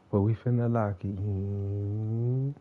But we finna lock it in.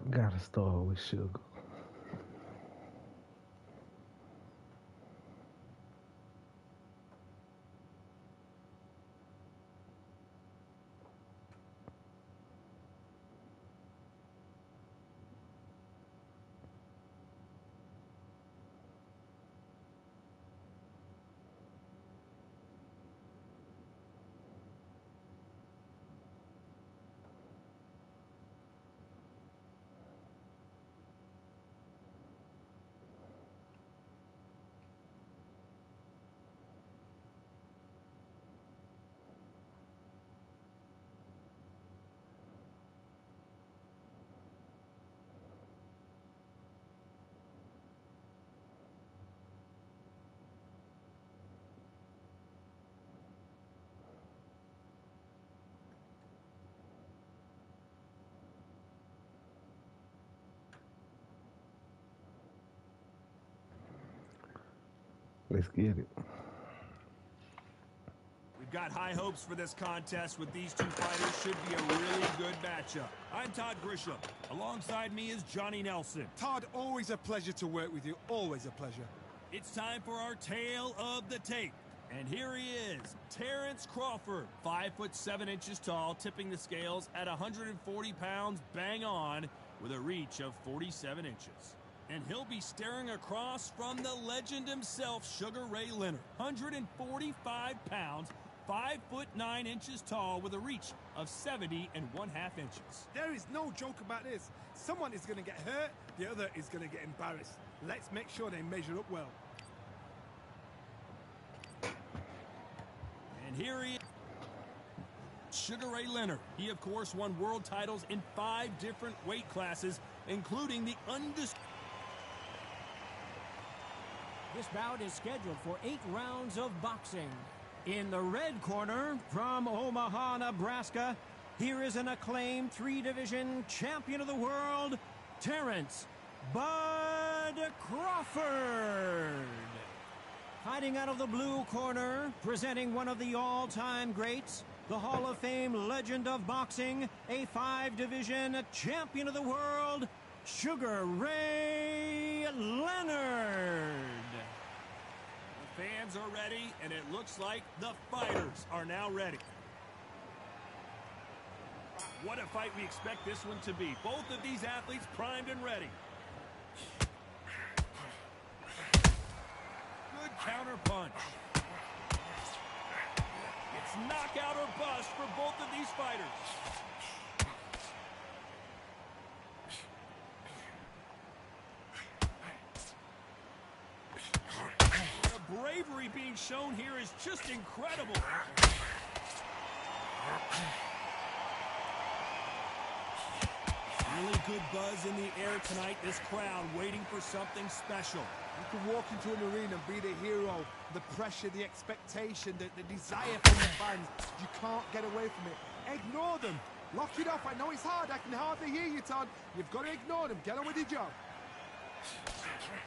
Gotta start with sugar. Let's get it. We've got high hopes for this contest with these two fighters. Should be a really good matchup. I'm Todd Grisham. Alongside me is Johnny Nelson. Todd, always a pleasure to work with you. Always a pleasure. It's time for our tale of the tape. And here he is, Terrence Crawford, 5'7" tall, tipping the scales at 140 pounds, bang on, with a reach of 47 inches. And he'll be staring across from the legend himself, Sugar Ray Leonard, 145 pounds, 5'9" tall, with a reach of 70 1/2 inches. There is no joke about this. Someone is going to get hurt, the other is going to get embarrassed. Let's make sure they measure up well. And here he is, Sugar Ray Leonard. He, of course, won world titles in 5 different weight classes, including the undisputed. This bout is scheduled for 8 rounds of boxing. In the red corner, from Omaha, Nebraska, here is an acclaimed 3-division champion of the world, Terrence "Bud" Crawford. Fighting out of the blue corner, presenting one of the all-time greats, the Hall of Fame legend of boxing, a 5-division champion of the world, Sugar Ray Leonard. The fans are ready, and it looks like the fighters are now ready. What a fight we expect this one to be. Both of these athletes primed and ready. Good counter punch. It's knockout or bust for both of these fighters. The bravery being shown here is just incredible. Really good buzz in the air tonight. This crowd waiting for something special. You can walk into an arena and be the hero. The pressure, the expectation, the desire from the fans. You can't get away from it. Ignore them. Lock it off. I know it's hard. I can hardly hear you, Todd. You've got to ignore them. Get on with your job.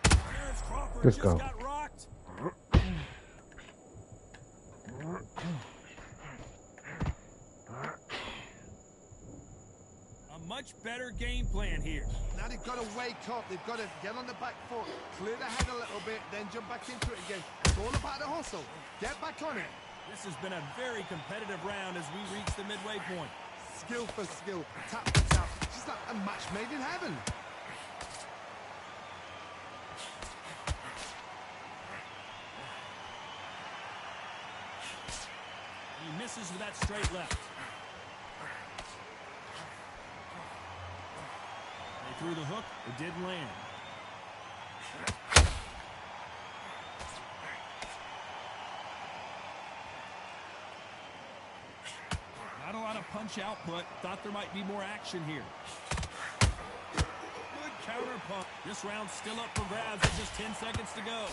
Terrence Crawford Let's just go. got rocked. A much better game plan here. Now they've got to wake up. They've got to get on the back foot, clear the head a little bit, then jump back into it again. It's all about the hustle. Get back on it. This has been a very competitive round as we reach the midway point. Skill for skill, tap for tap. Just like a match made in heaven. He misses with that straight left. They threw the hook. It didn't land. Not a lot of punch output. Thought there might be more action here. Good counter punch. This round's still up for grabs with just 10 seconds to go.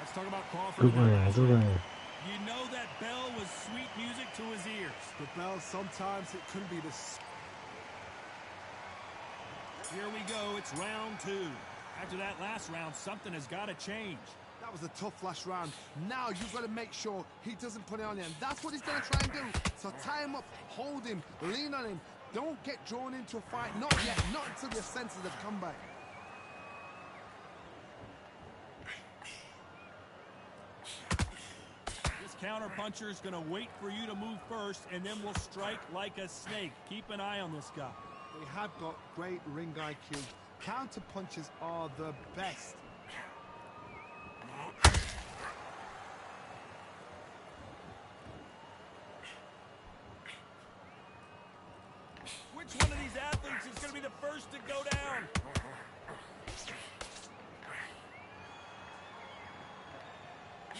Let's talk about Crawford. Good round, good round. You know that bell was sweet music to his ears. The bell, sometimes it can be the... Here we go. It's round 2. After that last round, something has got to change. That was a tough last round. Now you've got to make sure he doesn't put it on you. And that's what he's going to try and do. So tie him up, hold him, lean on him. Don't get drawn into a fight. Not yet. Not until your senses have come back. Counter puncher is going to wait for you to move first, and then will strike like a snake. Keep an eye on this guy. They have got great ring IQ. Counter punches are the best. Which one of these athletes is going to be the first to go down?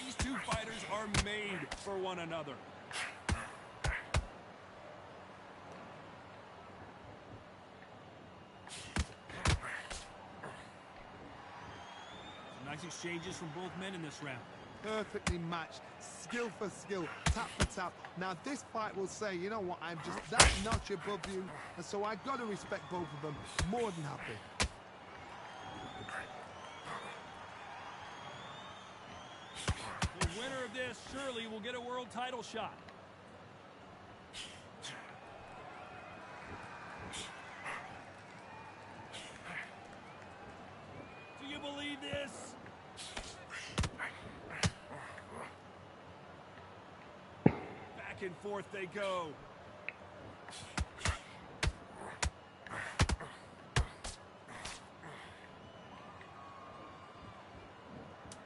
These two fighters are made for one another. Some nice exchanges from both men in this round. Perfectly matched, skill for skill, tap for tap. Now this fight will say, you know what, I'm just that notch above you, and so I've got to respect both of them. More than happy. The winner of this surely will get a world title shot. Do you believe this? Back and forth they go.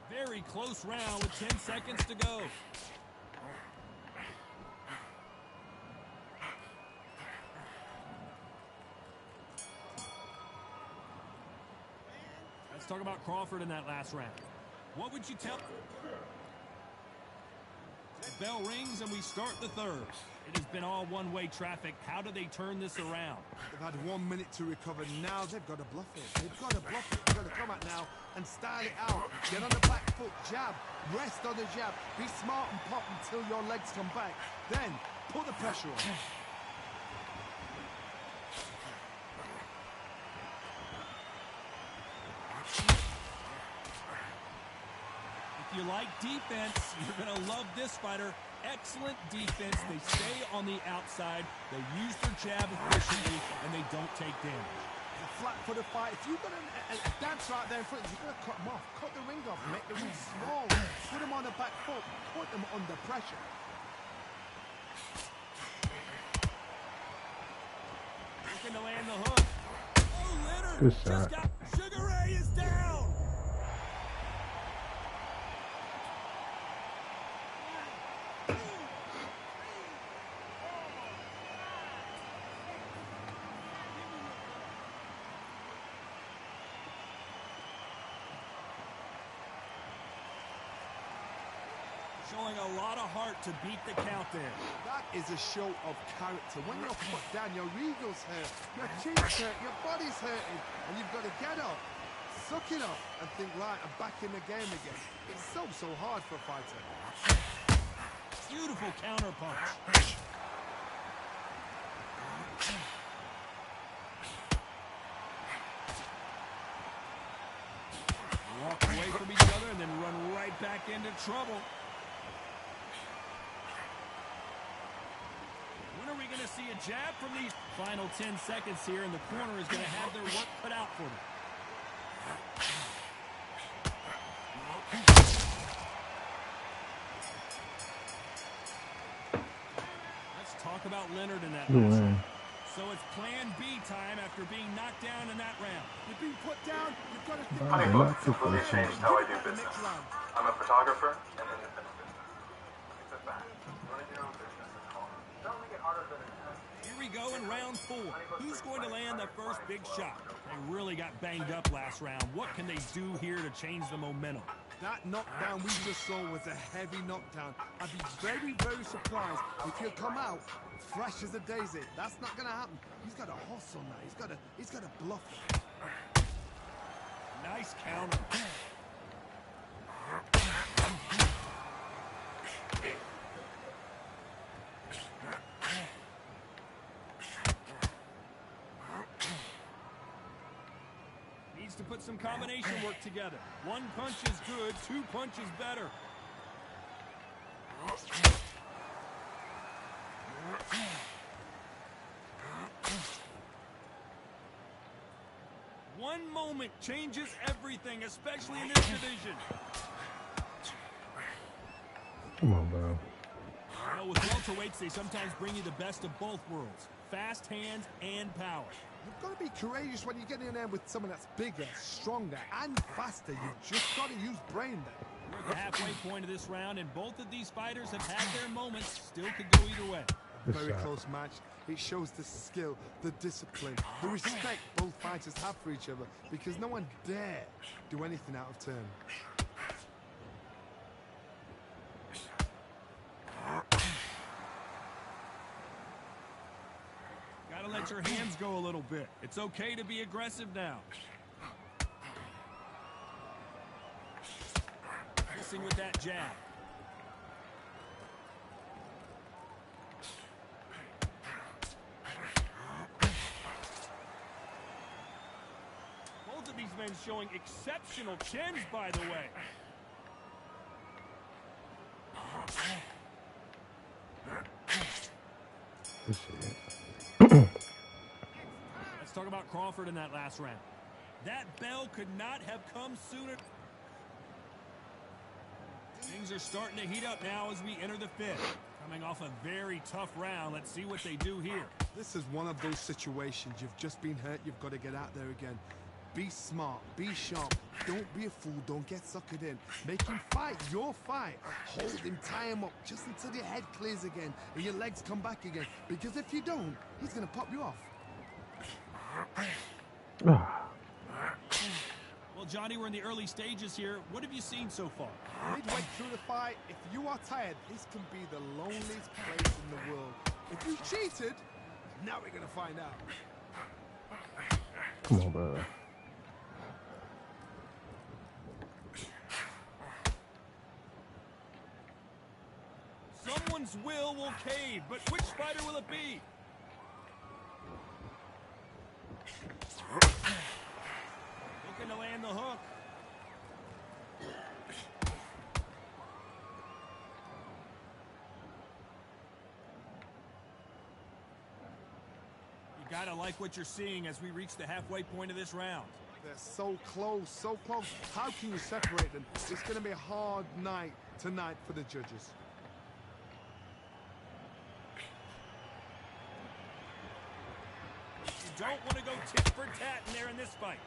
Very close round with 10 seconds to go. Let's talk about Crawford in that last round. What would you tell? The bell rings and we start the third. It has been all one-way traffic. How do they turn this around? They've had 1 minute to recover. Now they've got to bluff it. They've got to bluff it. They've got to come out now and style it out. Get on the back foot, jab, rest on the jab. Be smart and pop until your legs come back. Then put the pressure on. If you like defense, you're going to love this fighter. Excellent defense. They stay on the outside. They use their jab efficiently, and they don't take damage. A flat-footed fight. If you've got a dance right there in front, you've got to cut them off. Cut the ring off. Make the ring small. Put them on the back foot. Put them under pressure. Looking to land the hook. Oh, Leonard Good just shot. got... Sugar Ray is down. Showing a lot of heart to beat the count there. That is a show of character. When you're put down, your ego's hurt, your chin's hurt, your body's hurting, and you've got to get up, suck it up, and think, right, I'm back in the game again. It's so hard for a fighter. Beautiful counter punch. Walk away from each other and then run right back into trouble. When are we going to see a jab from these final 10 seconds here, and the corner is going to have their work cut out for them. Let's talk about Leonard in that last round. So it's plan B time after being knocked down in that round. You've been put down, you've got to think Honey, about look, it. completely changed how I do business. I'm a photographer and independent business. It's a fact. Running your own business is hard. Don't make it harder than it has. Here we go in round 4. Who's going to land the first big shot? They really got banged up last round. What can they do here to change the momentum? That knockdown we just saw was a heavy knockdown. I'd be very, very surprised if he'll come out fresh as a daisy. That's not going to happen. He's got a hustle on that. He's got a bluff. Nice counter. Needs to put some combination work together. One punch is good, 2 punches better. One moment changes everything, especially in this division. Come on, bro. Well, with welterweights, they sometimes bring you the best of both worlds. Fast hands and power. You've got to be courageous when you get in there with someone that's bigger, stronger, and faster. You've just got to use brain there. We're at the halfway point of this round, and both of these fighters have had their moments. Still could go either way. Very close match. It shows the skill, the discipline, the respect both fighters have for each other, because no one dare do anything out of turn. Gotta let your hands go a little bit. It's okay to be aggressive now. Missing with that jab. Both of these men showing exceptional chins, by the way. Let's talk about Crawford in that last round. That bell could not have come sooner. Things are starting to heat up now as we enter the 5th. Coming off a very tough round. Let's see what they do here. This is one of those situations. You've just been hurt. You've got to get out there again. Be smart. Be sharp. Don't be a fool. Don't get suckered in. Make him fight your fight. Hold him. Tie him up just until your head clears again and your legs come back again. Because if you don't, he's going to pop you off. Well, Johnny, we're in the early stages here. What have you seen so far? Midway through the fight, if you are tired, this can be the loneliest place in the world. If you cheated, now we're going to find out. Come on, bro. Someone's will cave, but which fighter will it be? Looking to land the hook. You gotta like what you're seeing as we reach the halfway point of this round. They're so close, so close. How can you separate them? It's going to be a hard night tonight for the judges. You don't want to go tit for tat in there in this fight.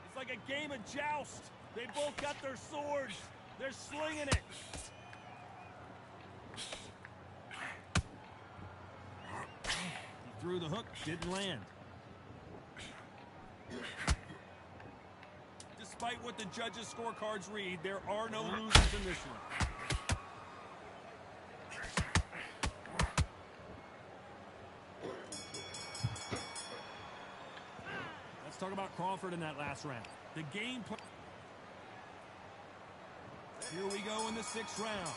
It's like a game of joust. They both got their swords. They're slinging it. He threw the hook, didn't land. Despite what the judges' scorecards read, there are no losers in this one. Let's talk about Crawford in that last round. The game plan. Here we go in the 6th round.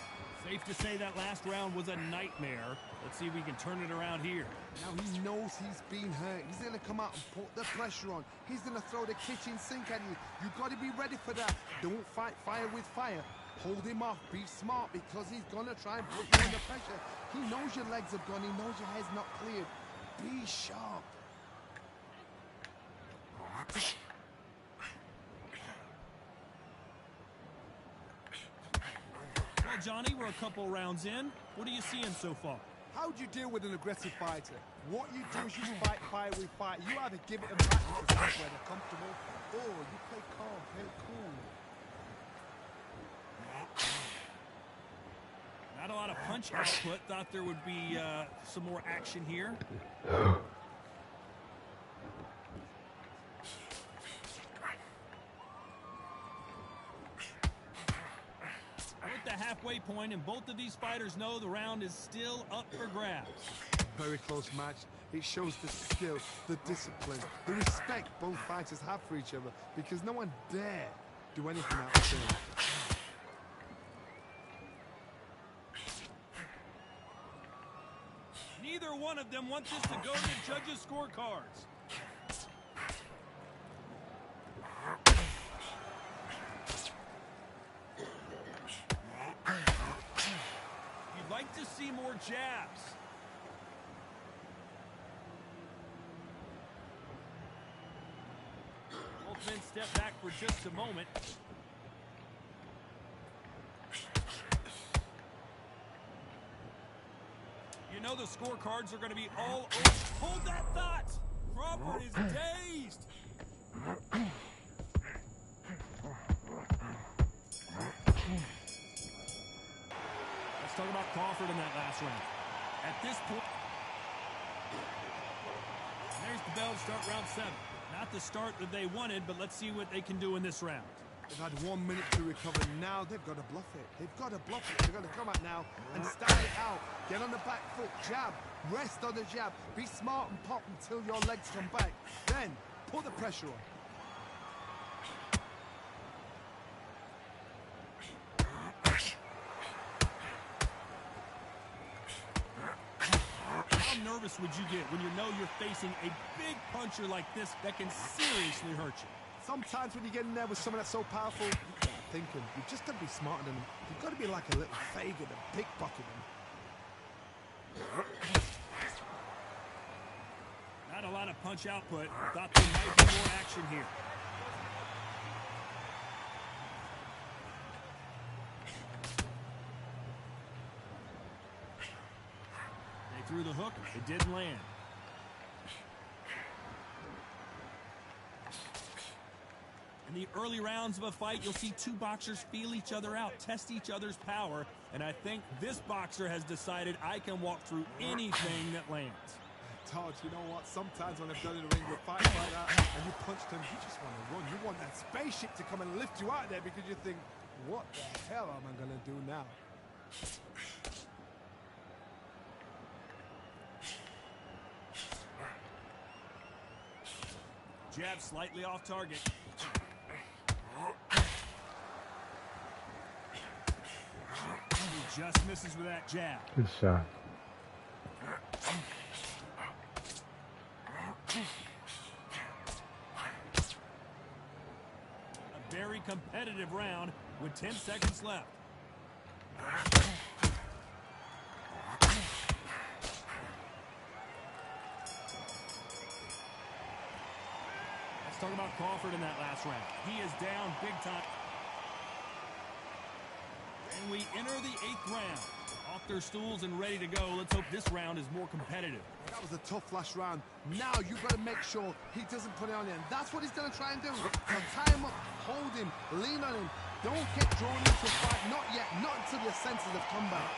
Safe to say that last round was a nightmare. Let's see if we can turn it around here. Now he knows he's been hurt. He's going to come out and put the pressure on. He's going to throw the kitchen sink at you. You've got to be ready for that. Don't fight fire with fire. Hold him off. Be smart because he's going to try and put you under pressure. He knows your legs have gone. He knows your head's not cleared. Be sharp. Well, Johnny, we're a couple rounds in. What are you seeing so far? How do you deal with an aggressive fighter? What you do is you fight fire with fire. You either give it them back to where they're comfortable, or you play calm, play cool. Not a lot of punch output. Thought there would be some more action here. We're at the halfway point, and both of these fighters know the round is still up for grabs. Very close match. It shows the skill, the discipline, the respect both fighters have for each other, because no one dare do anything out of turn. Neither one of them wants this to go to the judges' scorecards. You'd like to see more jabs. Both men step back for just a moment. You know the scorecards are going to be all over. Hold that thought! Crawford is dazed! Let's talk about Crawford in that last round. At this point, there's the bell to start round 7. Not the start that they wanted, but let's see what they can do in this round. They've had 1 minute to recover. Now they've got to bluff it. They've got to bluff it. They've got to come out now and start it out. Get on the back foot, jab, rest on the jab. Be smart and pop until your legs come back. Then put the pressure on. How nervous would you get when you know you're facing a big puncher like this that can seriously hurt you? Sometimes when you get in there with someone that's so powerful, you start thinking, you've just got to be smarter than them. You've got to be like a little Fagin and pickpocket them. Not a lot of punch output. Thought there might be more action here. They threw the hook. It didn't land. In the early rounds of a fight, you'll see two boxers feel each other out, test each other's power, and I think this boxer has decided I can walk through anything that lands. Todd, you know what? Sometimes when I've done in the ring with fights like that, and you punch them, you just want to run. You want that spaceship to come and lift you out there because you think, what the hell am I going to do now? Jab slightly off target. He just misses with that jab. Good shot. A very competitive round with 10 seconds left. Let's talk about Crawford in that last round. He is down big time. And we enter the 8th round. Off their stools and ready to go. Let's hope this round is more competitive. That was a tough last round. Now you've got to make sure he doesn't put it on you. And that's what he's going to try and do. So tie him up, hold him, lean on him. Don't get drawn into a fight. Not yet. Not until your senses have come back.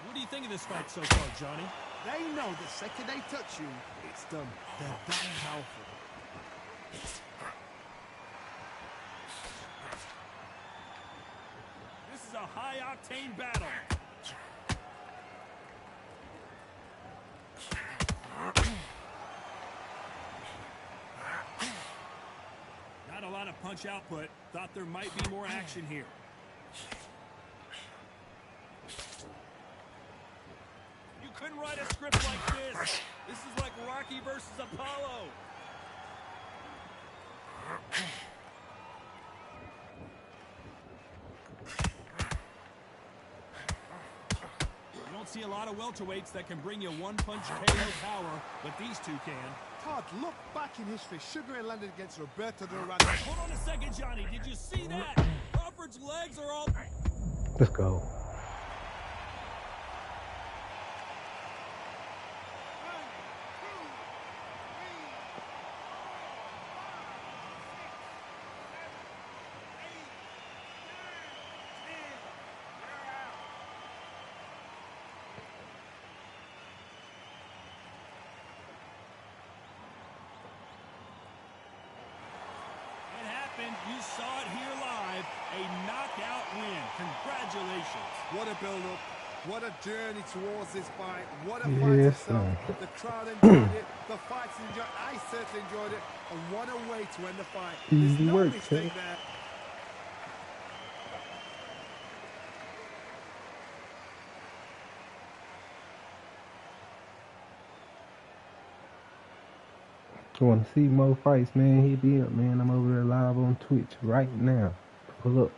What do you think of this fight so far, Johnny? They know the second they touch you, it's done. They're that powerful. This is a high-octane battle. of punch output. Thought there might be more action here. You couldn't write a script like this. This is like Rocky versus Apollo. You don't see a lot of welterweights that can bring you one-punch KO power, but these two can. Todd, look back in history. Sugar Ray landed against Roberto Duran. Hold on a second, Johnny. Did you see that? Crawford's legs are all... Let's go. You saw it here live, a knockout win. Congratulations. What a build-up. What a journey towards this fight. What a fight itself. The crowd enjoyed it. The fighters enjoyed it. I certainly enjoyed it. And what a way to end the fight. There's Easy no work, mistake Ted. there. You want to see more fights, man? Hit me up, man. I'm over there live on Twitch right now. Pull up.